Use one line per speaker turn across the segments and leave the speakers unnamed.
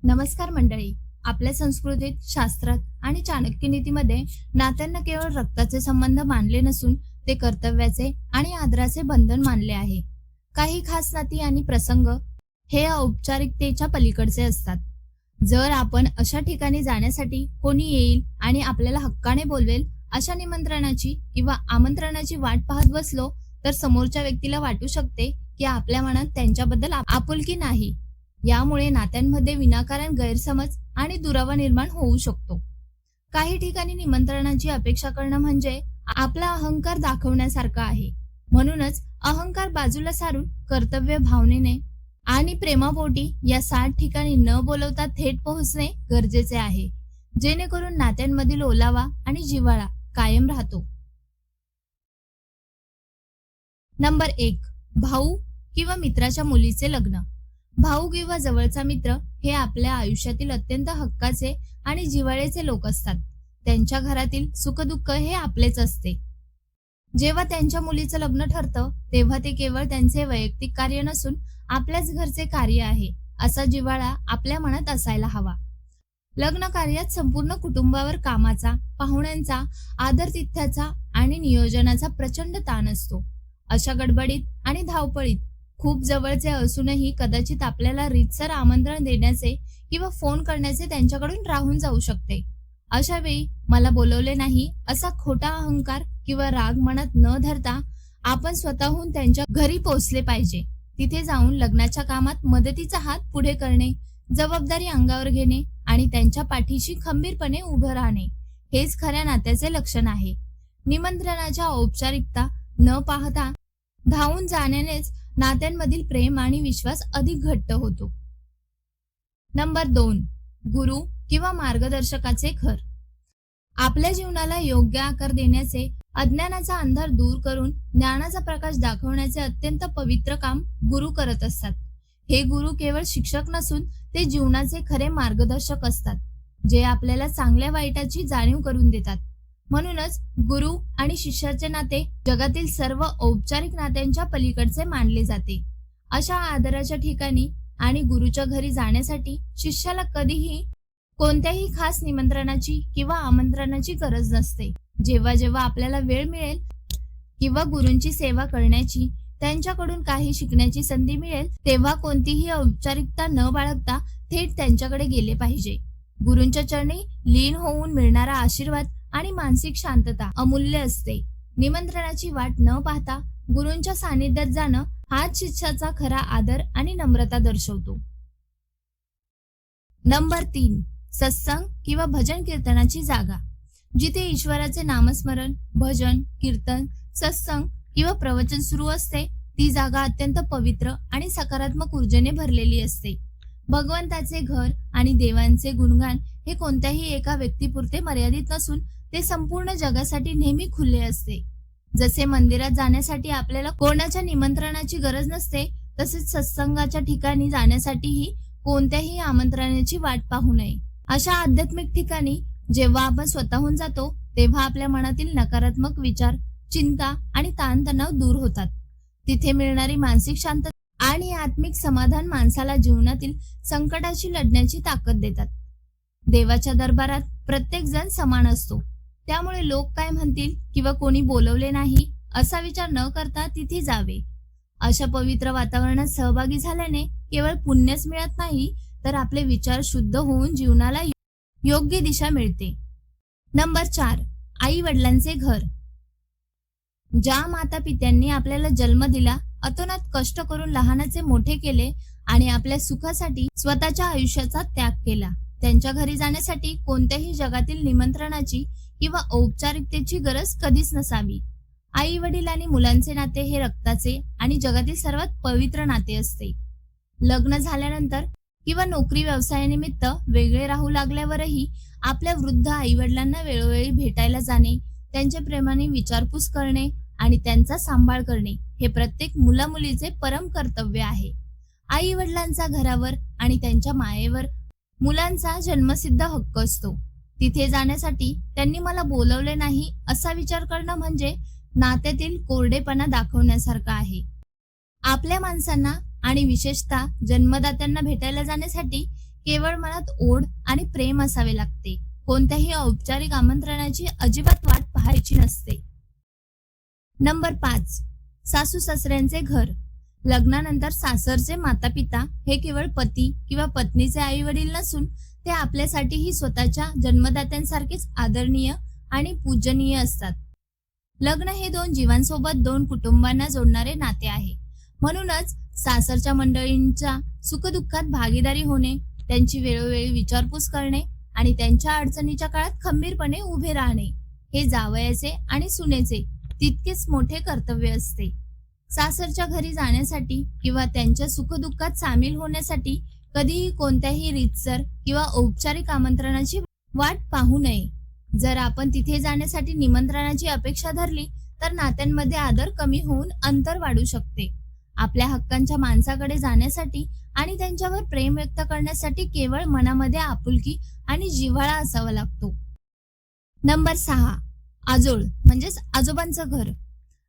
नमस्कार मंडळी. आपल्या संस्कृतीत, शास्त्रात आणि चाणक्य नीतीमध्ये नात्यांना केवळ रक्ताचे संबंध मानले नसून ते कर्तव्याचे आणि आदराचे बंधन मानले आहे. काही खास नाती आणि प्रसंग हे औपचारिकतेच्या पलीकडचे असतात. जर आपण अशा ठिकाणी जाण्यासाठी कोणी येईल आणि आपल्याला हक्काने बोलवेल अशा निमंत्रणाची किंवा आमंत्रणाची वाट पाहत बसलो तर समोरच्या व्यक्तीला वाटू शकते की आपल्या मनात त्यांच्याबद्दल आपुलकी नाही. यामुळे नात्यांमध्ये विनाकारण गैरसमज आणि दुरावा निर्माण होऊ शकतो. काही ठिकाणी निमंत्रणाची अपेक्षा करणं म्हणजे आपला अहंकार दाखवण्यासारखं आहे. म्हणूनच अहंकार बाजूला सारून कर्तव्य भावनेने आणि प्रेमापोटी या 60 ठिकाणी न बोलवता थेट पोहोचणे गरजेचे आहे, जेणेकरून नात्यांमधील ओलावा आणि जिव्हाळा कायम राहतो. नंबर 1. भाऊ किंवा मित्राच्या मुलीचे लग्न. भाऊ किंवा जवळचा मित्र हे आपल्या आयुष्यातील अत्यंत हक्काचे आणि जिव्हाळ्याचे लोक असतात. त्यांच्या घरातील सुखदुःख हे आपलेच असते. जेव्हा त्यांच्या मुलीचं लग्न ठरतं तेव्हा ते केवळ त्यांचे वैयक्तिक कार्य नसून आपल्याच घरचे कार्य आहे, असा जिव्हाळा आपल्या मनात असायला हवा. लग्न कार्यात संपूर्ण कुटुंबावर कामाचा, पाहुण्यांचा, आदरातिथ्याचा आणि नियोजनाचा प्रचंड ताण असतो. अशा गडबडीत आणि धावपळीत खूप जवळचे असूनही कदाचित आपल्याला रीतसर आमंत्रण देण्याचे किंवा फोन करण्याचे त्यांच्याकडून राहून जाऊ शकते. अशा वेळी मला बोलवले नाही असा खोटा अहंकार किंवा राग मनात न धरता आपण स्वतःहून त्यांच्या घरी पोहोचले पाहिजे. तिथे जाऊन लग्नाच्या कामात मदतीचा हात पुढे करणे, जबाबदारी अंगावर घेणे आणि त्यांच्या पाठीशी खंबीरपणे उभं राहणे हेच खऱ्या नात्याचे लक्षण आहे. निमंत्रणाच्या औपचारिकता न पाहता धावून जाण्यानेच नात्यांमधील प्रेम आणि विश्वास अधिक घट्ट होतो. नंबर 2. गुरु किंवा मार्गदर्शकाचे घर. आपल्या जीवनाला योग्य आकार देण्याचे, अज्ञानाचा अंधार दूर करून ज्ञानाचा प्रकाश दाखवण्याचे अत्यंत पवित्र काम गुरु करत असतात. हे गुरु केवळ शिक्षक नसून ते जीवनाचे खरे मार्गदर्शक असतात, जे आपल्याला चांगल्या वाईटाची जाणीव करून देतात. म्हणूनच गुरु आणि शिष्याचे नाते जगातील सर्व औपचारिक नात्यांच्या पलीकडचे मानले जाते. अशा आदराच्या ठिकाणी आणि गुरुच्या घरी जाण्यासाठी शिष्याला कधीही कोणत्याही खास निमंत्रणाची किंवा आमंत्रणाची गरज नसते. जेव्हा जेव्हा आपल्याला वेळ मिळेल किंवा गुरूंची सेवा करण्याची, त्यांच्याकडून काही शिकण्याची संधी मिळेल तेव्हा कोणतीही औपचारिकता न बाळगता थेट त्यांच्याकडे गेले पाहिजे. गुरूंच्या चरणी लीन होऊन मिळणारा आशीर्वाद आणि मानसिक शांतता अमूल्य असते. निमंत्रणाची वाट न पाहता गुरूंच्या सानिध्यात जाणं हाच शिष्याचा खरा आदर आणि नम्रता दर्शवतो. नंबर 3. सत्संग किंवा भजन कीर्तनाची जागा. जिथे ईश्वराचे नामस्मरण, भजन, कीर्तन, सत्संग किंवा प्रवचन सुरू असते ती जागा अत्यंत पवित्र आणि सकारात्मक ऊर्जेने भरलेली असते. भगवंताचे घर आणि देवांचे गुणगान हे कोणत्याही एका व्यक्तीपुरते मर्यादित नसून ते संपूर्ण जगासाठी नेहमी खुले असते. जसे मंदिरात जाण्यासाठी आपल्याला कोणाच्या निमंत्रणाची गरज नसते, तसेच सत्संगाच्या ठिकाणी जाण्यासाठीही कोणत्याही आमंत्रणाची वाट पाहू नये. अशा आध्यात्मिक ठिकाणी जेव्हा आपण स्वतःहून जातो तेव्हा आपल्या मनातील नकारात्मक विचार, चिंता आणि ताणतणाव दूर होतात. तिथे मिळणारी मानसिक शांतता आणि आत्मिक समाधान माणसाला जीवनातील संकटाशी लढण्याची ताकद देतात. देवाच्या दरबारात प्रत्येक जण समान असतो, त्यामुळे लोक काय म्हणतील किंवा कोणी बोलवले नाही असा विचार न करता तिथे जावे. अशा पवित्र वातावरणात सहभागी झाल्याने केवळ पुण्यच मिळत नाही तर आपले विचार शुद्ध होऊन जीवनाला योग्य दिशा मिळते. नंबर 4. आई वडिलांचे घर. ज्या माता पित्यांनी आपल्याला जन्म दिला, अतोनात कष्ट करून लहानाचे मोठे केले आणि आपल्या सुखासाठी स्वतःच्या आयुष्याचा त्याग केला, त्यांच्या घरी जाण्यासाठी कोणत्याही जगातील निमंत्रणाची किंवा औपचारिकतेची गरज कधीच नसावी. आई वडील आणि मुलांचे नाते हे रक्ताचे आणि जगातील सर्वात पवित्र नाते असते. लग्न झाल्यानंतर किंवा नोकरी व्यवसायानिमित्त वेगळे राहू लागल्यावरही आपल्या वृद्ध आई वडिलांना वेळोवेळी भेटायला जाणे, त्यांच्या प्रेमाने विचारपूस करणे आणि त्यांचा सांभाळ करणे हे प्रत्येक मुलामुलीचे परम कर्तव्य आहे. आई वडिलांचा घरावर आणि त्यांच्या मायेवर मुलांचा जन्मसिद्ध हक्क असतो. तिथे जाण्यासाठी त्यांनी मला बोलवले नाही असा विचार करणं म्हणजे नात्यातील कोरडेपणा दाखवण्यासारखं आहे. आपल्या माणसांना आणि विशेषतः जन्मदात्यांना भेटायला जाण्यासाठी केवळ मनात ओढ आणि प्रेम असावे लागते. कोणत्याही औपचारिक आमंत्रणाची अजिबात वाट पाहायची नसते. नंबर 5. सासू सासऱ्यांचे घर. लग्नानंतर सासरचे माता पिता हे केवळ पती किंवा पत्नीचे आई वडील नसून ते आपल्यासाठीही स्वतःच्या जन्मदात्यांसारखेच आदरणीय आणि पूजनीय असतात. लग्न हे दोन जीवांसोबत दोन कुटुंबांना जोडणारे नाते आहे. म्हणूनच सासरच्या मंडळींच्या सुखदुःखात भागीदारी होणे, त्यांची वेळोवेळी विचारपूस करणे आणि त्यांच्या अडचणीच्या काळात खंबीरपणे उभे राहणे हे जावयाचे आणि सुनेचे तितकेच मोठे कर्तव्य असते. सासरच्या घरी जाण्यासाठी किंवा त्यांच्या सुखदुःखात सामील होण्यासाठी कधीही कोणत्याही रीतसर किंवा औपचारिक आमंत्रणाची वाट पाहू नये. जर आपण तिथे जाण्यासाठी निमंत्रणाची अपेक्षा धरली तर नात्यांमध्ये आदर कमी होऊन अंतर वाढू शकते. आपल्या हक्कांच्या माणसाकडे जाण्यासाठी आणि त्यांच्यावर प्रेम व्यक्त करण्यासाठी केवळ मनामध्ये आपुलकी आणि जिव्हाळा असावा लागतो. नंबर 6. आजोळ म्हणजेच आजोबांचं घर.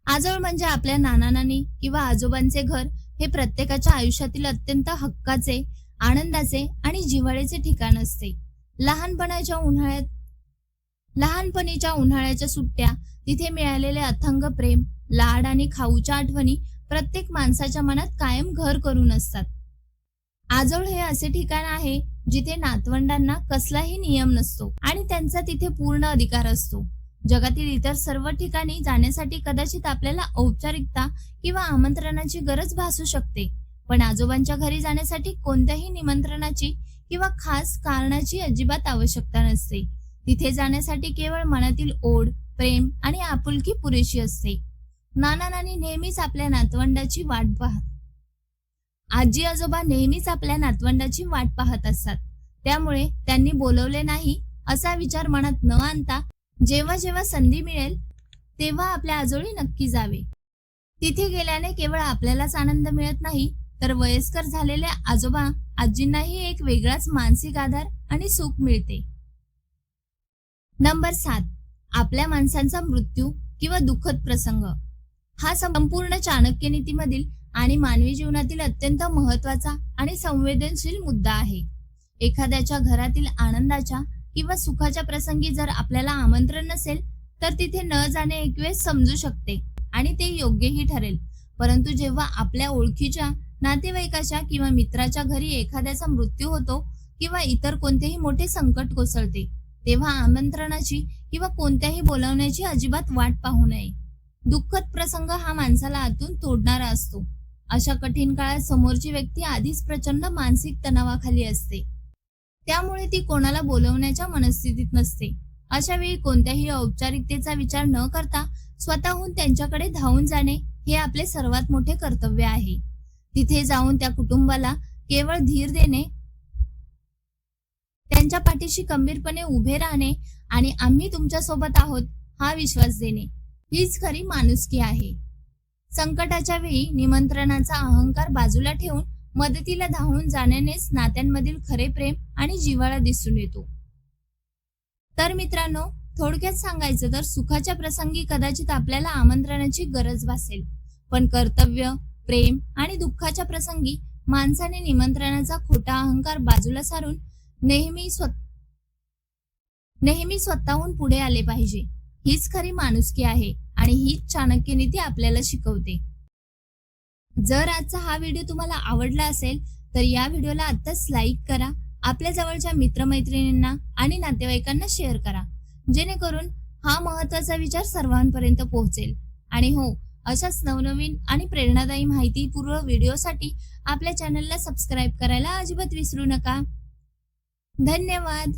आजोळ म्हणजे आपल्या नाना नानी किंवा आजोबांचे घर. हे प्रत्येकाच्या आयुष्यातील अत्यंत हक्काचे, आनंदाचे आणि जिव्हाळ्याचे ठिकाण असते. लहानपणीच्या उन्हाळ्याच्या सुट्ट्या, तिथे मिळालेले अथांग प्रेम, लाड आणि खाऊच्या आठवणी प्रत्येक माणसाच्या मनात कायम घर करून असतात. आजोळ हे असे ठिकाण आहे जिथे नातवंडांना कसलाही नियम नसतो आणि त्यांचा तिथे पूर्ण अधिकार असतो. जगातील इतर सर्व ठिकाणी जाण्यासाठी कदाचित आपल्याला औपचारिकता किंवा आमंत्रणाची गरज भासू शकते, पण आजोबांच्या घरी जाण्यासाठी कोणत्याही निमंत्रणाची किंवा खास कारणाची अजिबात आवश्यकता नसते. तिथे जाण्यासाठी केवळ मनातील ओढ, प्रेम आणि आपुलकी पुरेशी असते. नाना नानी नेहमीच आपल्या नातवंडाची वाट पाहत आजी आजोबा नेहमीच आपल्या नातवंडाची वाट पाहत असतात. त्यामुळे त्यांनी बोलवले नाही असा विचार मनात न आणता जेव्हा जेव्हा संधी मिळेल तेव्हा आपल्या आजोळी नक्की जावे. तिथे गेल्याने केवळ आपल्यालाच आनंद मिळत नाही, तर वयस्कर झालेल्या आजोबा आजींनाही एक वेगळाच मानसिक आधार आणि सुख मिळते. नंबर 7. आपल्या माणसांचा मृत्यू किंवा दुःखद प्रसंग. हा संपूर्ण चाणक्य नीतीमधील आणि मानवी जीवनातील अत्यंत महत्वाचा आणि संवेदनशील मुद्दा आहे. एखाद्याच्या घरातील आनंदाच्या किंवा सुखाच्या प्रसंगी जर आपल्याला आमंत्रण नसेल तर तिथे न जाणे एक वेळ समजू शकते आणि ते योग्यही ठरेल. परंतु जेव्हा आपल्या ओळखीच्या, नातेवाईकाच्या किंवा मित्राच्या घरी एखाद्याचा मृत्यू होतो किंवा इतर कोणतेही मोठे संकट कोसळते, तेव्हा आमंत्रणाची किंवा कोणत्याही बोलावण्याची अजिबात वाट पाहू नये. दुःखद प्रसंग हा माणसाला आतून तोडणारा असतो. अशा कठीण काळात समोरची व्यक्ती आधीच प्रचंड मानसिक तणावाखाली असते, त्यामुळे ती कोणाला बोलवण्याच्या मनस्थितीत नसते. अशा वेळी कोणत्याही औपचारिकतेचा विचार न करता स्वतःहून त्यांच्याकडे धावून जाणे हे आपले सर्वात मोठे कर्तव्य आहे. तिथे जाऊन त्या कुटुंबाला केवळ धीर देणे, त्यांच्या पाठीशी खंबीरपणे उभे राहणे आणि आम्ही तुमच्या सोबत आहोत हा विश्वास देणे हीच खरी माणुसकी आहे. संकटाच्या वेळी निमंत्रणाचा अहंकार बाजूला ठेवून मदतीला धावून जाण्यानेच नात्यांमधील खरे प्रेम आणि जिव्हाळा दिसून येतो. तर मित्रांनो, थोडक्यात सांगायचं तर सुखाच्या प्रसंगी कदाचित आपल्याला आमंत्रणाची गरज भासेल, पण कर्तव्य, प्रेम आणि दुःखाच्या प्रसंगी माणसाने निमंत्रणाचा खोटा अहंकार बाजूला सारून नेहमी स्वतःहून पुढे आले पाहिजे. हीच खरी माणुसकी आहे आणि हीच चाणक्य नीती आपल्याला शिकवते. जर आजचा हा व्हिडिओ तुम्हाला आवडला असेल तर या व्हिडिओला आत्ताच लाईक करा, आपल्या जवळच्या मित्रमैत्रिणींना आणि नातेवाईकांना शेअर करा, जेणेकरून हा महत्वाचा विचार सर्वांपर्यंत पोहोचेल. आणि हो, अशाच नवनवीन आणि प्रेरणादायी माहितीपूर्ण व्हिडिओसाठी आपल्या चॅनलला सबस्क्राईब करायला अजिबात विसरू नका. धन्यवाद.